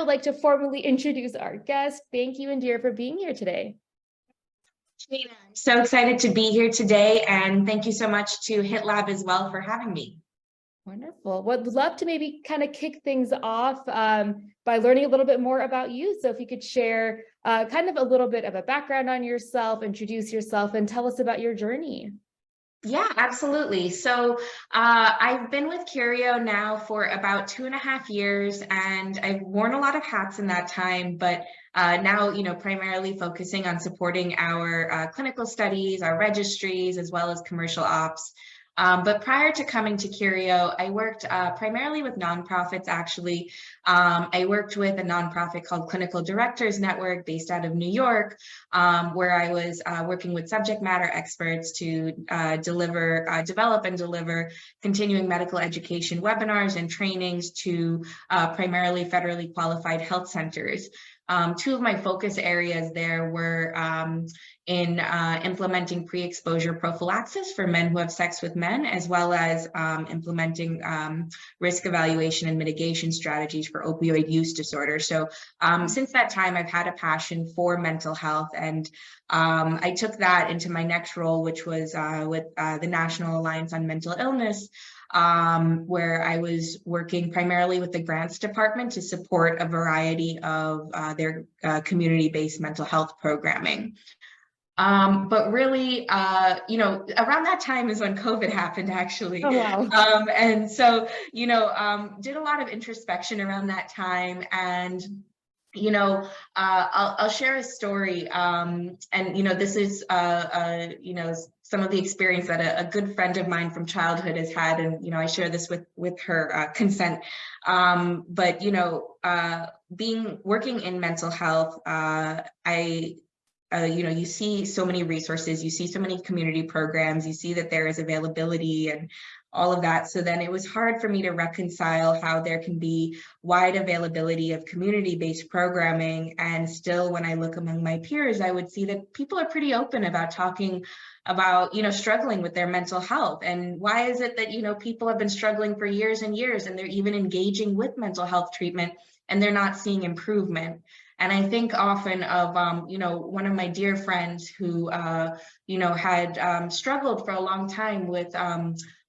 would like to formally introduce our guest. Thank you, Indira, for being here today. I'm so excited to be here today, and thank you so much to HITLAB as well for having me. Wonderful. Would love to maybe kind of kick things off by learning a little bit more about you. So if you could share kind of a little bit of a background on yourself, introduce yourself, and tell us about your journey. Yeah, absolutely. So I've been with Curio now for about 2.5 years, and I've worn a lot of hats in that time, but now, primarily focusing on supporting our clinical studies, our registries, as well as commercial ops. But prior to coming to Curio, I worked primarily with nonprofits, actually. I worked with a nonprofit called Clinical Directors Network based out of New York, where I was working with subject matter experts to develop and deliver continuing medical education webinars and trainings to primarily federally qualified health centers. Two of my focus areas there were in implementing pre-exposure prophylaxis for men who have sex with men, as well as implementing risk evaluation and mitigation strategies for opioid use disorder. So since that time, I've had a passion for mental health, and I took that into my next role, which was with the National Alliance on Mental Illness, where I was working primarily with the grants department to support a variety of their community-based mental health programming. But really, around that time is when COVID happened, actually. Oh, wow. And so, did a lot of introspection around that time. And I'll share a story, and this is some of the experience that a good friend of mine from childhood has had, and I share this with her consent. But working in mental health, you see so many resources, you see so many community programs, you see that there is availability and all of that. So then it was hard for me to reconcile how there can be wide availability of community-based programming, and still, when I look among my peers, I would see that people are pretty open about talking about struggling with their mental health. And why is it that people have been struggling for years and years, and they're even engaging with mental health treatment, and they're not seeing improvement? And I think often of, one of my dear friends who, had struggled for a long time with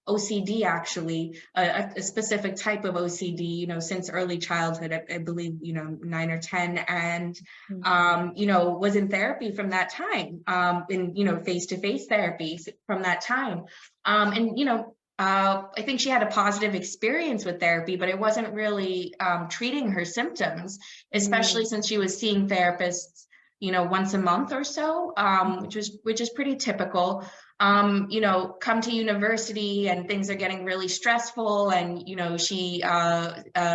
OCD, actually, a specific type of OCD, since early childhood, I believe, 9 or 10, and, was in therapy from that time, in, face-to-face therapies from that time. I think she had a positive experience with therapy, but it wasn't really treating her symptoms, especially since she was seeing therapists, once a month or so, which is pretty typical. Come to university and things are getting really stressful, and she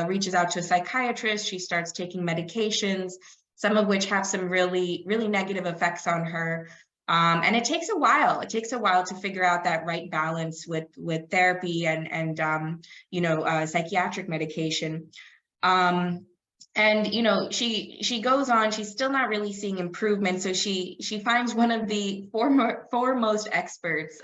reaches out to a psychiatrist. She starts taking medications, some of which have some really, really negative effects on her. And it takes a while. It takes a while to figure out that right balance with therapy and psychiatric medication. And she goes on. She's still not really seeing improvement. So she finds one of the foremost experts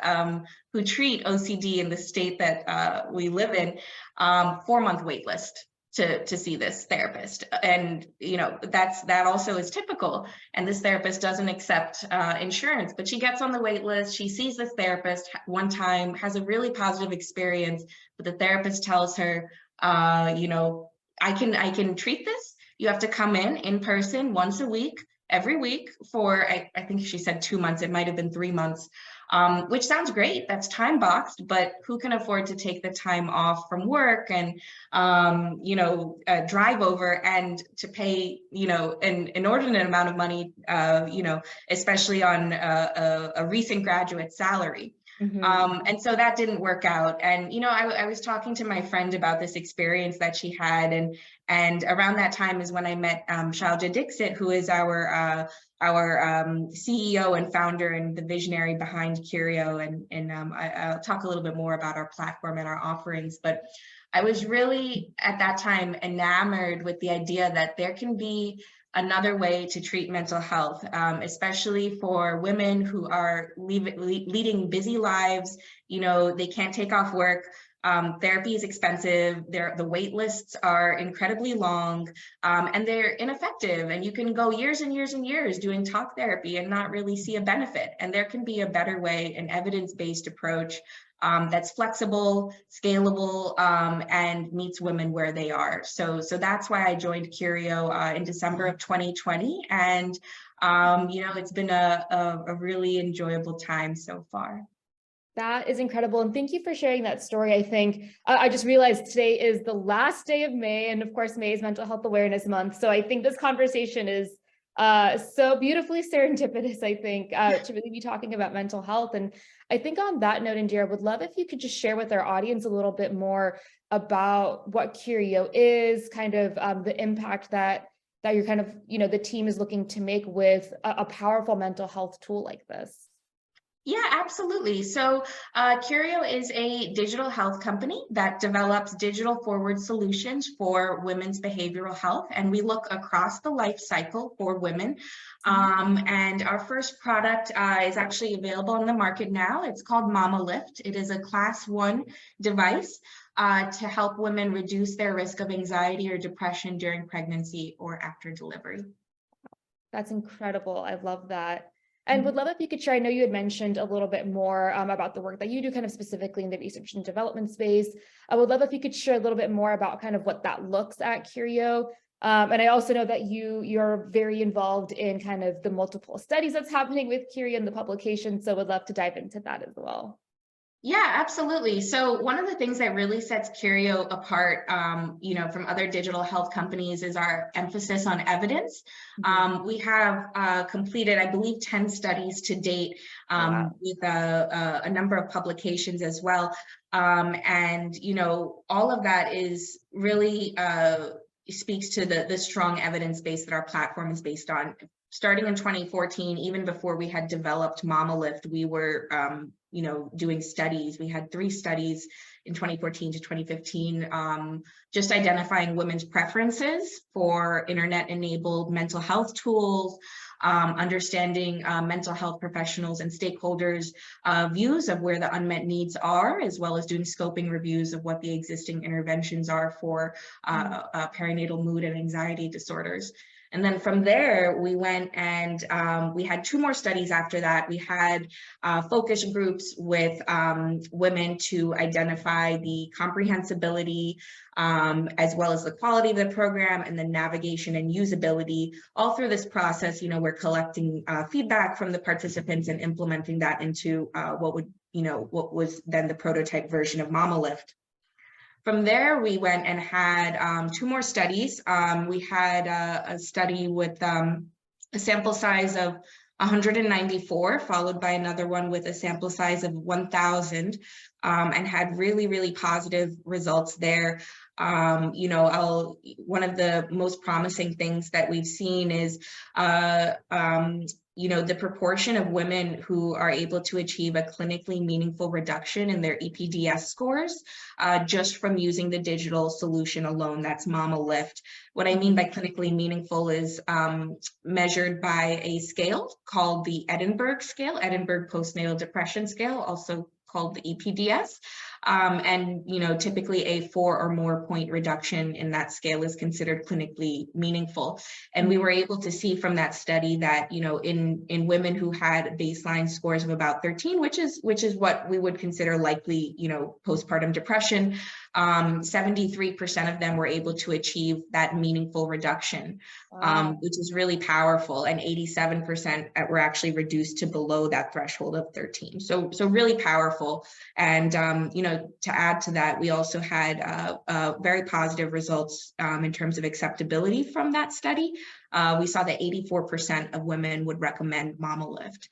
who treat OCD in the state that we live in, 4-month wait list to see this therapist. And that also is typical, and this therapist doesn't accept insurance, but she gets on the wait list. She sees this therapist one time, has a really positive experience, but the therapist tells her, I can treat this. You have to come in person once a week, every week for, I think she said 2 months, it might have been 3 months, which sounds great. That's time boxed, but who can afford to take the time off from work and, drive over and to pay, an inordinate amount of money, especially on a recent graduate salary. And so that didn't work out. And, I was talking to my friend about this experience that she had. And around that time is when I met Shailja Dixit, who is our CEO and founder and the visionary behind Curio. And I'll talk a little bit more about our platform and our offerings. But I was really, at that time, enamored with the idea that there can be another way to treat mental health, especially for women who are leading busy lives. They can't take off work. Therapy is expensive, the wait lists are incredibly long, and they're ineffective. And you can go years and years and years doing talk therapy and not really see a benefit. And there can be a better way, an evidence-based approach that's flexible, scalable, and meets women where they are. So that's why I joined Curio in December of 2020. And it's been a really enjoyable time so far. That is incredible. And thank you for sharing that story. I think I just realized today is the last day of May. And of course, May is Mental Health Awareness Month. So I think this conversation is so beautifully serendipitous, I think, to really be talking about mental health. And I think on that note, Indira, would love if you could just share with our audience a little bit more about what Curio is, kind of the impact that you're kind of, the team is looking to make with a powerful mental health tool like this. Yeah, absolutely. So Curio is a digital health company that develops digital forward solutions for women's behavioral health. And we look across the life cycle for women. And our first product is actually available on the market now. It's called Mama Lift. It is a Class 1 device to help women reduce their risk of anxiety or depression during pregnancy or after delivery. That's incredible. I love that. And would love if you could share, I know you had mentioned a little bit more about the work that you do kind of specifically in the research and development space. I would love if you could share a little bit more about kind of what that looks at Curio. And I also know that you're very involved in kind of the multiple studies that's happening with Curio and the publication. So would love to dive into that as well. Yeah, absolutely. So one of the things that really sets Curio apart, from other digital health companies is our emphasis on evidence. We have completed, I believe, 10 studies to date with a number of publications as well. And all of that is really speaks to the strong evidence base that our platform is based on. Starting in 2014, even before we had developed Mama Lift, we were doing studies. We had 3 studies in 2014 to 2015, just identifying women's preferences for internet-enabled mental health tools, understanding mental health professionals and stakeholders' views of where the unmet needs are, as well as doing scoping reviews of what the existing interventions are for perinatal mood and anxiety disorders. And then from there, we went and we had 2 more studies after that. We had focus groups with women to identify the comprehensibility, as well as the quality of the program and the navigation and usability. All through this process, we're collecting feedback from the participants and implementing that into what was then the prototype version of Mama Lift. From there, we went and had 2 more studies. We had a study with a sample size of 194, followed by another one with a sample size of 1,000, and had really, really positive results there. One of the most promising things that we've seen is the proportion of women who are able to achieve a clinically meaningful reduction in their EPDS scores just from using the digital solution alone. That's Mama Lift. What I mean by clinically meaningful is measured by a scale called the Edinburgh scale, Edinburgh Postnatal Depression Scale, also called the EPDS. And typically a 4 or more point reduction in that scale is considered clinically meaningful. And we were able to see from that study that in women who had baseline scores of about 13, which is what we would consider likely postpartum depression, 73% of them were able to achieve that meaningful reduction, which is really powerful, and 87% were actually reduced to below that threshold of 13. So really powerful. And to add to that, we also had very positive results in terms of acceptability from that study. We saw that 84% of women would recommend Mama Lift.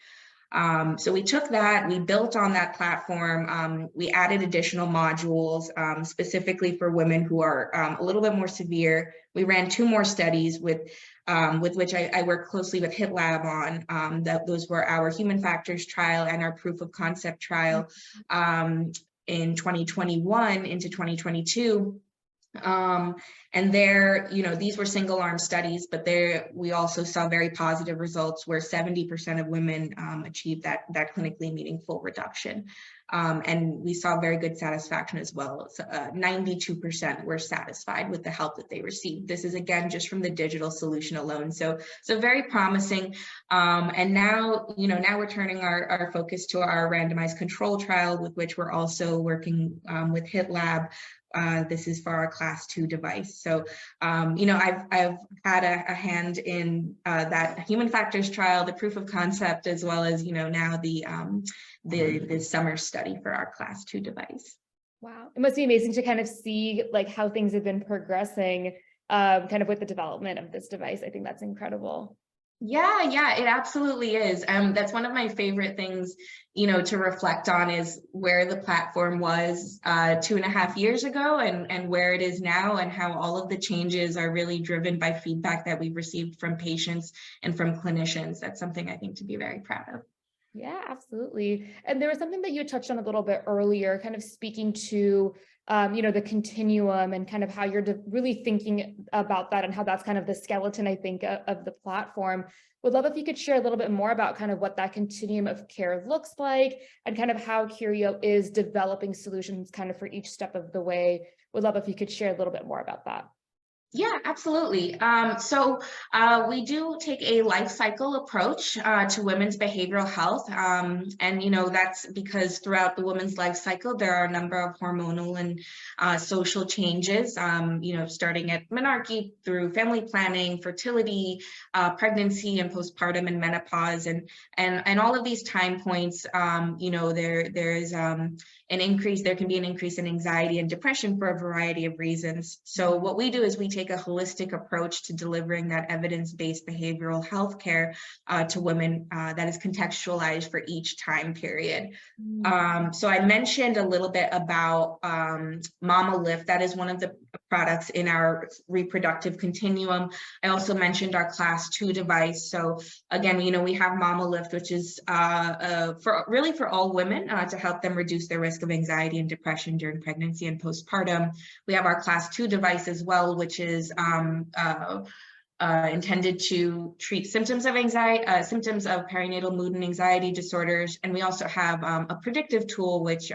So we took that, we built on that platform, we added additional modules specifically for women who are a little bit more severe. We ran 2 more studies with which I work closely with HITLAB on. Those were our human factors trial and our proof of concept trial in 2021 into 2022. And there, these were single arm studies, but there we also saw very positive results where 70% of women achieved that clinically meaningful reduction. And we saw very good satisfaction as well. So, 92% were satisfied with the help that they received. This is again just from the digital solution alone. So very promising. And now, now we're turning our focus to our randomized control trial, with which we're also working with HITLAB. This is for our class 2 device. So, I've had a hand in that human factors trial, the proof of concept, as well as, now the summer study for our class 2 device. Wow. It must be amazing to kind of see like how things have been progressing kind of with the development of this device. I think that's incredible. Yeah, it absolutely is. That's one of my favorite things, to reflect on, is where the platform was 2.5 years ago and where it is now, and how all of the changes are really driven by feedback that we've received from patients and from clinicians. That's something I think to be very proud of. Yeah, absolutely. And there was something that you touched on a little bit earlier, kind of speaking to, the continuum and kind of how you're really thinking about that and how that's kind of the skeleton, I think, of the platform. Would love if you could share a little bit more about kind of what that continuum of care looks like and kind of how Curio is developing solutions kind of for each step of the way. Would love if you could share a little bit more about that. Yeah, absolutely. So we do take a life cycle approach to women's behavioral health. And, that's because throughout the woman's life cycle, there are a number of hormonal and social changes, starting at menarche through family planning, fertility, pregnancy and postpartum and menopause. And all of these time points, there's there can be an increase in anxiety and depression for a variety of reasons. So what we do is we take a holistic approach to delivering that evidence-based behavioral health care to women that is contextualized for each time period. So I mentioned a little bit about Mama Lift. That is one of the products in our reproductive continuum. I also mentioned our class 2 device. So again, we have Mama Lift, which is for all women to help them reduce their risk of anxiety and depression during pregnancy and postpartum. We have our class 2 device as well, which is intended to treat symptoms of anxiety, symptoms of perinatal mood and anxiety disorders. And we also have a predictive tool, which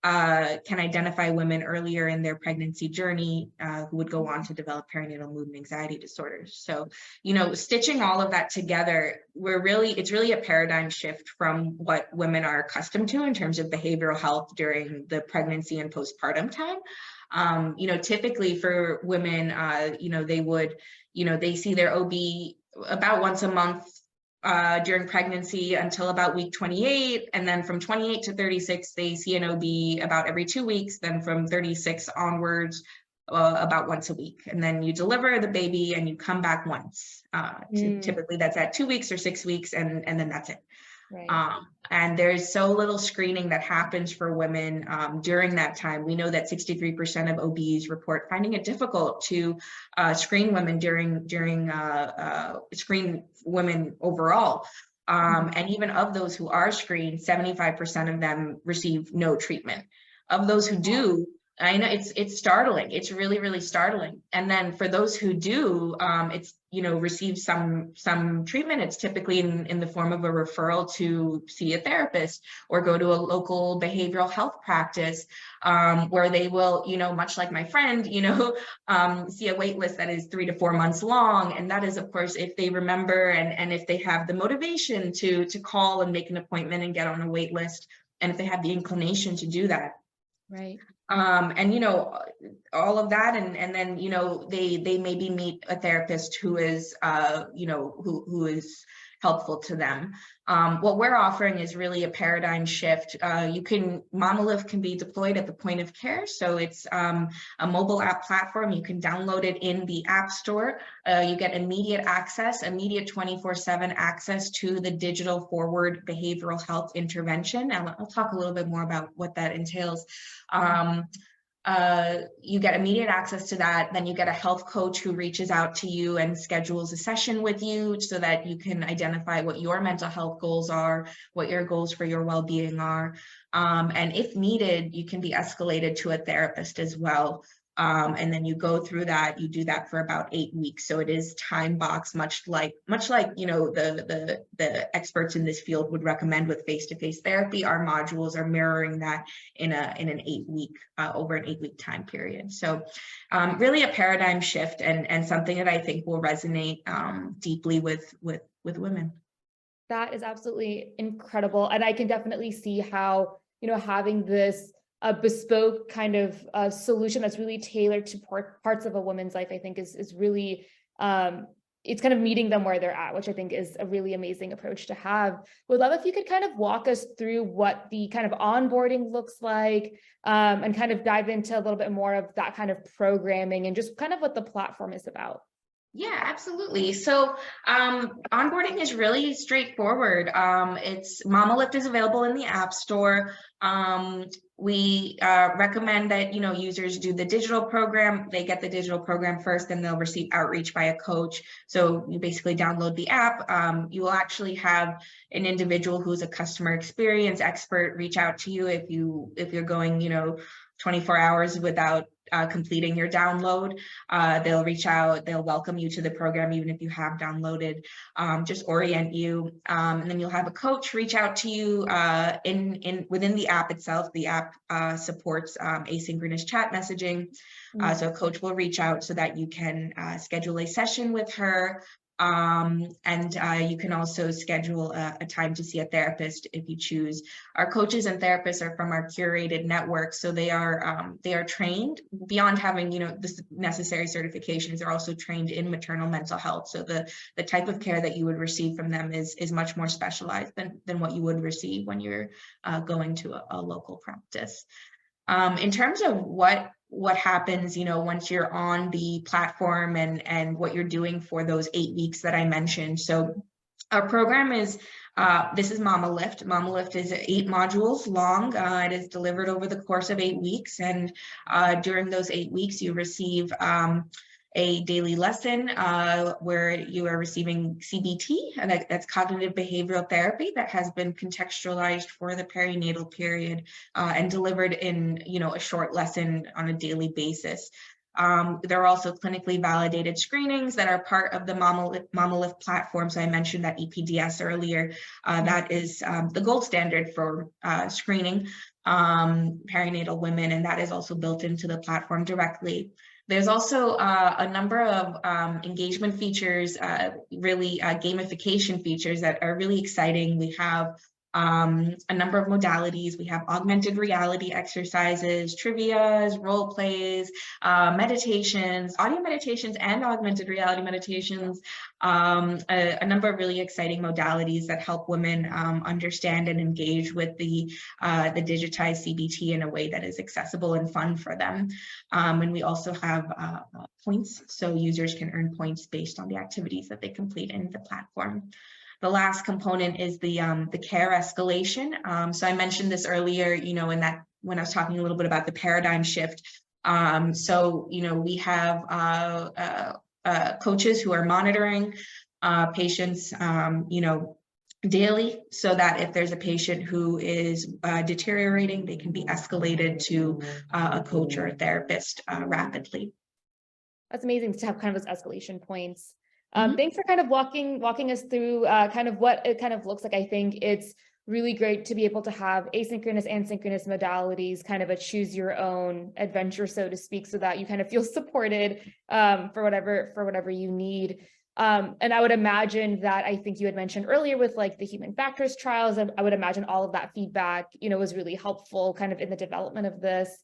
can identify women earlier in their pregnancy journey who would go on to develop perinatal mood and anxiety disorders. So, stitching all of that together, it's really a paradigm shift from what women are accustomed to in terms of behavioral health during the pregnancy and postpartum time. Typically for women, they see their OB about once a month during pregnancy until about week 28. And then from 28 to 36, they see an OB about every 2 weeks. Then from 36 onwards, about once a week. And then you deliver the baby and you come back once. Typically that's at 2 weeks or 6 weeks, and then that's it. Right. And there's so little screening that happens for women during that time. We know that 63% of OBs report finding it difficult to screen women screen women overall. And even of those who are screened, 75% of them receive no treatment. Of those who do, I know it's startling. It's really, really startling. And then for those who do, receive some treatment. It's typically in the form of a referral to see a therapist or go to a local behavioral health practice where they will, much like my friend, see a wait list that is 3 to 4 months long. And that is, of course, if they remember and if they have the motivation to call and make an appointment and get on a wait list, and if they have the inclination to do that. Right. And all of that, and then they maybe meet a therapist who is who is helpful to them. What we're offering is really a paradigm shift. Mama Lift can be deployed at the point of care. So it's a mobile app platform. You can download it in the App Store. You get immediate access, immediate 24/7 access to the digital forward behavioral health intervention. And I'll talk a little bit more about what that entails. You get immediate access to that. Then you get a health coach who reaches out to you and schedules a session with you so that you can identify what your mental health goals are, what your goals for your well-being are. And if needed, you can be escalated to a therapist as well. And then you go through that, you do that for about 8 weeks. So it is time boxed, much like, you know, the experts in this field would recommend with face-to-face therapy. Our modules are mirroring that in an 8-week, over an 8-week time period. So really a paradigm shift, and something that I think will resonate deeply with women. That is absolutely incredible. And I can definitely see how, you know, having this a bespoke kind of solution that's really tailored to parts of a woman's life, I think is really, it's kind of meeting them where they're at, which I think is a really amazing approach to have. Would love if you could kind of walk us through what the kind of onboarding looks like, and kind of dive into a little bit more of that kind of programming and just kind of what the platform is about. Yeah, absolutely. So onboarding is really straightforward. It's Mama is available in the App Store. We recommend that, you know, users do the digital program. They get the digital program first, and they'll receive outreach by a coach. So you basically download the app. You will actually have an individual who's a customer experience expert reach out to you if you're going, you know, 24 hours without completing your download. They'll reach out, they'll welcome you to the program, even if you have downloaded, just orient you. And then you'll have a coach reach out to you within the app itself. The app supports asynchronous chat messaging. So a coach will reach out so that you can schedule a session with her. And you can also schedule a time to see a therapist if you choose. Our coaches and therapists are from our curated network, so they are trained beyond having, you know, the necessary certifications. They're also trained in maternal mental health, so the type of care that you would receive from them is much more specialized than what you would receive when you're going to a local practice. In terms of what happens, you know, once you're on the platform and what you're doing for those 8 weeks that I mentioned. So our program is, this is Mama Lift. Mama Lift is 8 modules long. It is delivered over the course of 8 weeks. And during those 8 weeks, you receive a daily lesson where you are receiving CBT, and that's cognitive behavioral therapy that has been contextualized for the perinatal period and delivered in, you know, a short lesson on a daily basis. There are also clinically validated screenings that are part of the Mama Lift platform. So I mentioned that EPDS earlier. That is the gold standard for screening perinatal women, and that is also built into the platform directly. There's also a number of engagement features, really gamification features that are really exciting. We have a number of modalities. We have augmented reality exercises, trivias, role plays, meditations, audio meditations, and augmented reality meditations. A number of really exciting modalities that help women understand and engage with the digitized CBT in a way that is accessible and fun for them. And we also have points, so users can earn points based on the activities that they complete in the platform. The last component is the care escalation. So I mentioned this earlier, you know, in that when I was talking a little bit about the paradigm shift. So, you know, we have coaches who are monitoring patients, you know, daily, so that if there's a patient who is deteriorating, they can be escalated to a coach or a therapist rapidly. That's amazing to have kind of those escalation points. Thanks for kind of walking us through kind of what it kind of looks like. I think it's really great to be able to have asynchronous and synchronous modalities, kind of a choose your own adventure, so to speak, so that you kind of feel supported for whatever you need. And I would imagine that, I think you had mentioned earlier with like the human factors trials, I would imagine all of that feedback, you know, was really helpful kind of in the development of this.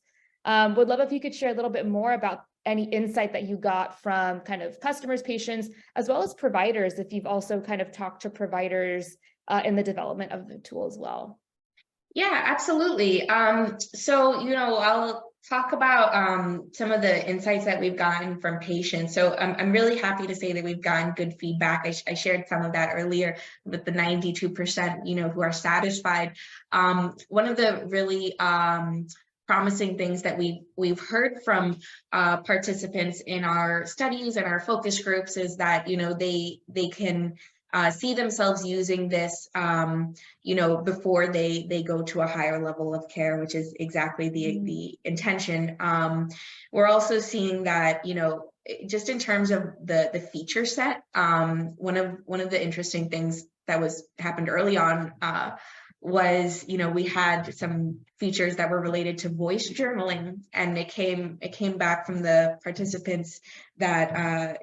Would love if you could share a little bit more about any insight that you got from kind of customers, patients, as well as providers, if you've also kind of talked to providers in the development of the tool as well. Yeah, absolutely. So, you know, I'll talk about some of the insights that we've gotten from patients. So I'm really happy to say that we've gotten good feedback. I shared some of that earlier with the 92%, you know, who are satisfied. One of the really promising things that we've heard from participants in our studies and our focus groups is that, you know, they can see themselves using this, before they go to a higher level of care, which is exactly the intention. We're also seeing that, just in terms of the feature set, one of the interesting things that happened early on was, we had some features that were related to voice journaling, and it came back from the participants that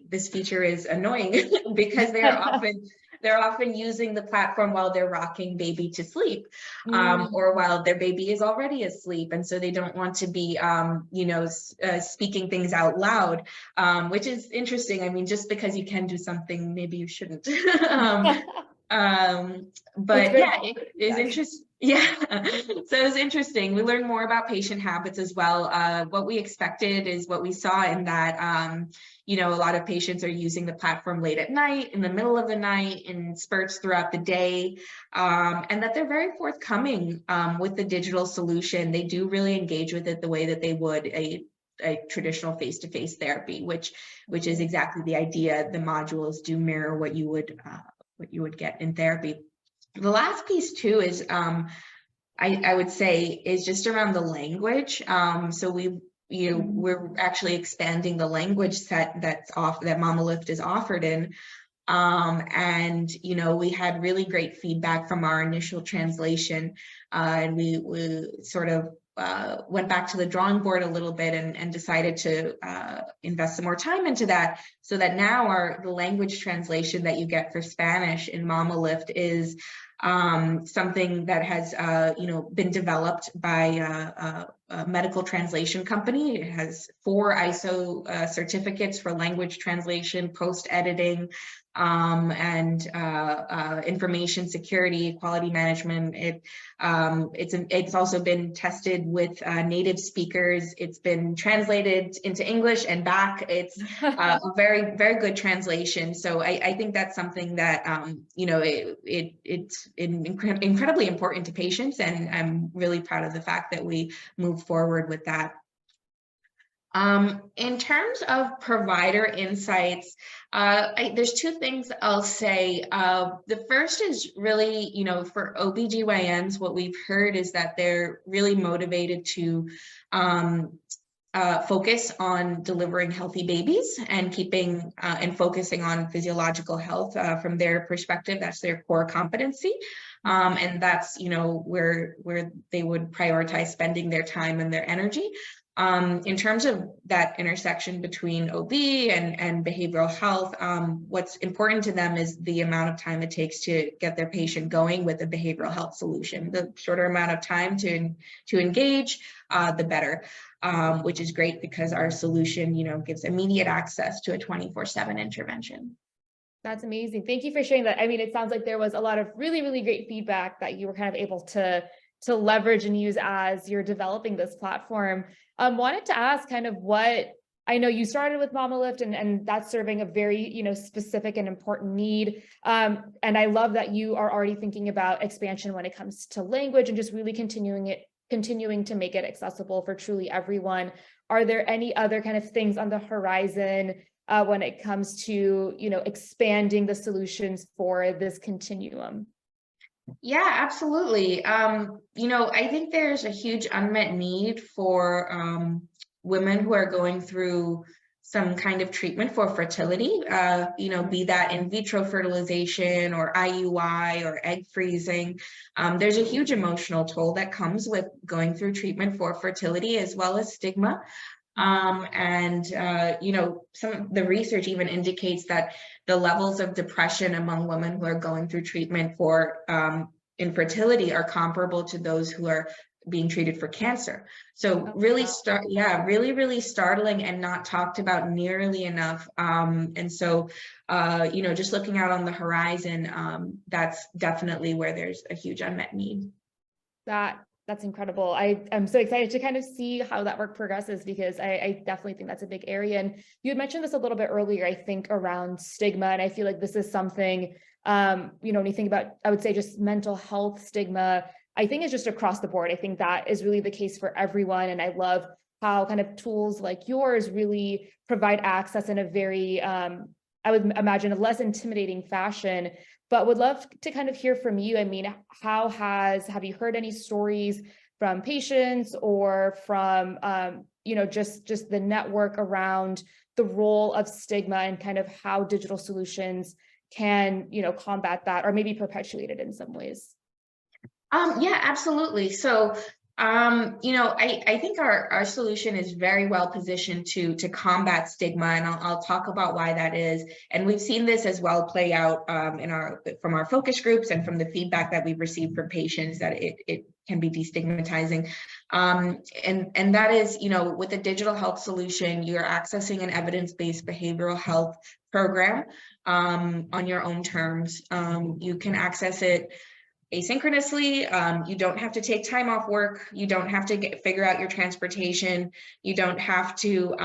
this feature is annoying because they're often using the platform while they're rocking baby to sleep, or while their baby is already asleep, and so they don't want to be speaking things out loud, which is interesting. I mean, just because you can do something, maybe you shouldn't. But yeah, it is interesting. Yeah, so it was interesting. We learned more about patient habits as well. What we expected is what we saw in that, a lot of patients are using the platform late at night, in the middle of the night, in spurts throughout the day, and that they're very forthcoming with the digital solution. They do really engage with it the way that they would a traditional face-to-face therapy, which is exactly the idea. The modules do mirror what you would get in therapy. The last piece too is, I would say, is just around the language. So we're actually expanding the language set that Mama Lift is offered in. And we had really great feedback from our initial translation, and we sort of went back to the drawing board a little bit and decided to invest some more time into that, so that now the language translation that you get for Spanish in Mama Lift is something that has been developed by a medical translation company. It has 4 ISO certificates for language translation, post-editing, and information security, quality management. It's also been tested with native speakers. It's been translated into English and back. It's a very, very good translation. So I think that's something that it's incredibly important to patients, and I'm really proud of the fact that we move forward with that. In terms of provider insights, there's 2 things I'll say. The first is really, for OBGYNs, what we've heard is that they're really motivated to focus on delivering healthy babies and keeping and focusing on physiological health from their perspective. That's their core competency. And that's, where they would prioritize spending their time and their energy. In terms of that intersection between OB and behavioral health, what's important to them is the amount of time it takes to get their patient going with a behavioral health solution. The shorter amount of time to engage, the better, which is great because our solution, gives immediate access to a 24/7 intervention. That's amazing. Thank you for sharing that. I mean, it sounds like there was a lot of really, really great feedback that you were kind of able to leverage and use as you're developing this platform. Wanted to ask kind of what, I know you started with Mama Lift and that's serving a very, specific and important need. And I love that you are already thinking about expansion when it comes to language and just really continuing to make it accessible for truly everyone. Are there any other kind of things on the horizon when it comes to, expanding the solutions for this continuum? Yeah, absolutely. I think there's a huge unmet need for women who are going through some kind of treatment for fertility, be that in vitro fertilization or IUI or egg freezing. There's a huge emotional toll that comes with going through treatment for fertility, as well as stigma. Some of the research even indicates that the levels of depression among women who are going through treatment for infertility are comparable to those who are being treated for cancer. So really startling and not talked about nearly enough. Just looking out on the horizon, that's definitely where there's a huge unmet need. That's incredible. I'm so excited to kind of see how that work progresses, because I definitely think that's a big area. And you had mentioned this a little bit earlier, I think, around stigma. And I feel like this is something, when you think about, I would say, just mental health stigma, I think it's just across the board. I think that is really the case for everyone. And I love how kind of tools like yours really provide access in a very, I would imagine, a less intimidating fashion. But would love to kind of hear from you. I mean, have you heard any stories from patients or from, just the network around the role of stigma and kind of how digital solutions can, combat that or maybe perpetuate it in some ways? Yeah, absolutely. So, I think our solution is very well positioned to combat stigma, and I'll talk about why that is. And we've seen this as well play out from our focus groups and from the feedback that we've received from patients that it can be destigmatizing. And that is, with a digital health solution, you're accessing an evidence-based behavioral health program on your own terms. You can access it asynchronously. You don't have to take time off work. You don't have to figure out your transportation. You don't have to,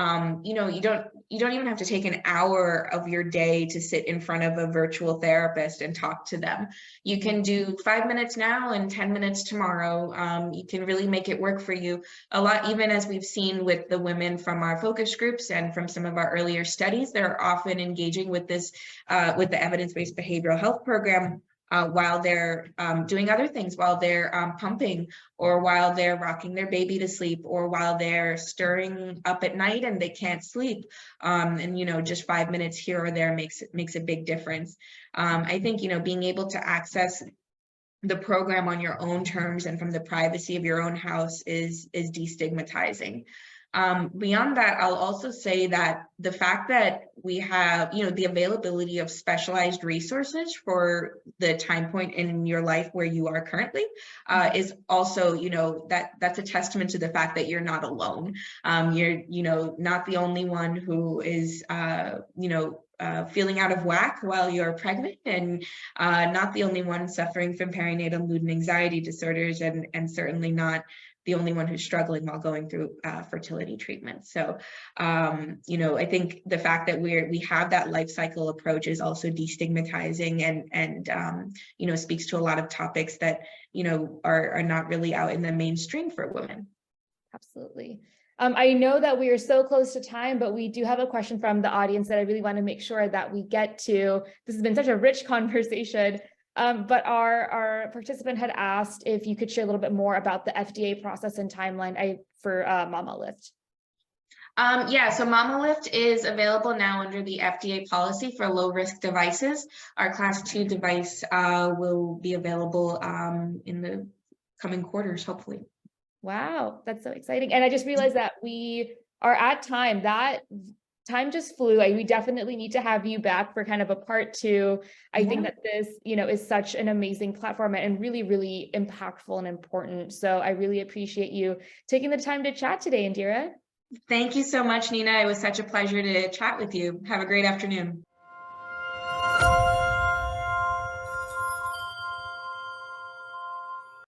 you don't even have to take an hour of your day to sit in front of a virtual therapist and talk to them. You can do 5 minutes now and 10 minutes tomorrow. You can really make it work for you a lot, even as we've seen with the women from our focus groups and from some of our earlier studies. They're often engaging with this, with the evidence-based behavioral health program while they're doing other things, while they're pumping, or while they're rocking their baby to sleep, or while they're stirring up at night and they can't sleep. And just 5 minutes here or there makes a big difference. I think being able to access the program on your own terms and from the privacy of your own house is destigmatizing. Beyond that, I'll also say that the fact that we have, the availability of specialized resources for the time point in your life where you are currently is also, that's a testament to the fact that you're not alone. You're, not the only one who is, feeling out of whack while you're pregnant, and not the only one suffering from perinatal mood and anxiety disorders, and certainly not the only one who's struggling while going through fertility treatment. So, I think the fact that we have that life cycle approach is also destigmatizing and speaks to a lot of topics that, are not really out in the mainstream for women. Absolutely. I know that we are so close to time, but we do have a question from the audience that I really want to make sure that we get to. This has been such a rich conversation. But our participant had asked if you could share a little bit more about the FDA process and timeline for Mama Lift. Yeah, so Mama Lift is available now under the FDA policy for low-risk devices. Our Class 2 device will be available in the coming quarters, hopefully. Wow, that's so exciting. And I just realized that we are at time. That time just flew. We definitely need to have you back for kind of a part 2. I think that this, is such an amazing platform and really, really impactful and important. So I really appreciate you taking the time to chat today, Indira. Thank you so much, Nina. It was such a pleasure to chat with you. Have a great afternoon.